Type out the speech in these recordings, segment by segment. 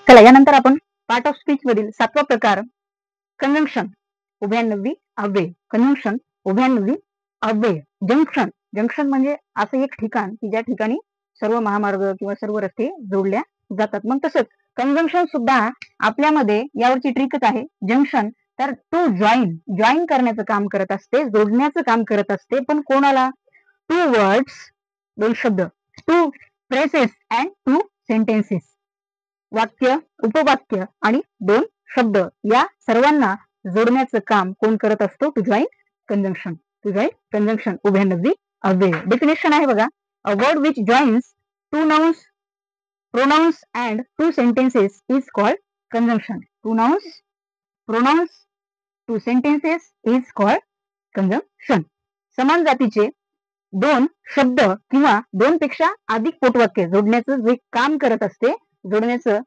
चला यानंतर आपण पार्ट ऑफ स्पीच मधील 7वा प्रकार कंजंक्शन उभयान्वयी अव्यय. कंजंक्शन उभयान्वयी अव्यय. जंक्शन. जंक्शन म्हणजे असं एक ठिकाण की ज्या ठिकाणी सर्व महामार्ग किंवा सर्व रस्ते जोडल्या जातात. मग तसंच कंजंक्शन सुद्धा आपल्यामध्ये यावरची ट्रिकच आहे. जंक्शन तर टू जॉईन करण्याचं काम करत असते, जोडण्याचं काम करत असते. पण कोणाला? टू वर्ड्स, दोन शब्द, two phrases and two sentences. वाक्य, उपवाक्य आणि दोन शब्द या सर्वांना जोडण्याचं काम कोण करत असतो? To join conjunction. To join conjunction उभयान्वयी अव्यय. डेफिनेशन आहे बघा. A word which joins two nouns, pronouns and two sentences is called conjunction. Two nouns, pronouns, two sentences is called conjunction. समान जातीचे दोन शब्द किंवा दोन पेक्षा अधिक पोटवाक्य जोडण्याचं जे काम करत असते, जोडण्याचं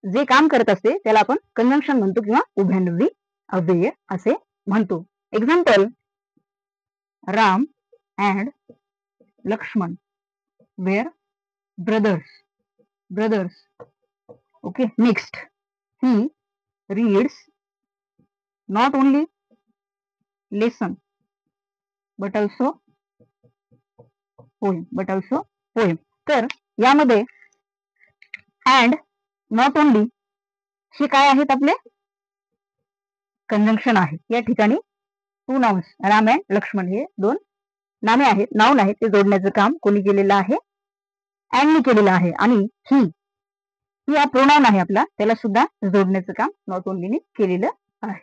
जे काम करत असते त्याला आपण कंजंक्शन म्हणतो किंवा उभयान्वयी अव्यय असे म्हणतो. Example, Ram and Lakshman were brothers. Okay, next, he reads not only lesson but also poem. तर यामध्ये and not only हे काय आहेत? आपले कंजंक्शन आहे. या ठिकाणी two nouns Ram and Lakshman हे दोन नामे आहेत, नाउन आहेत, ते जोडण्याचं काम कोणी केलेलं आहे? अँडनी केलेलं आहे. आणि ही हा प्रोनाउन आहे आपला, त्याला सुद्धा जोडण्याचं काम नॉट ओनलीने केलेलं आहे.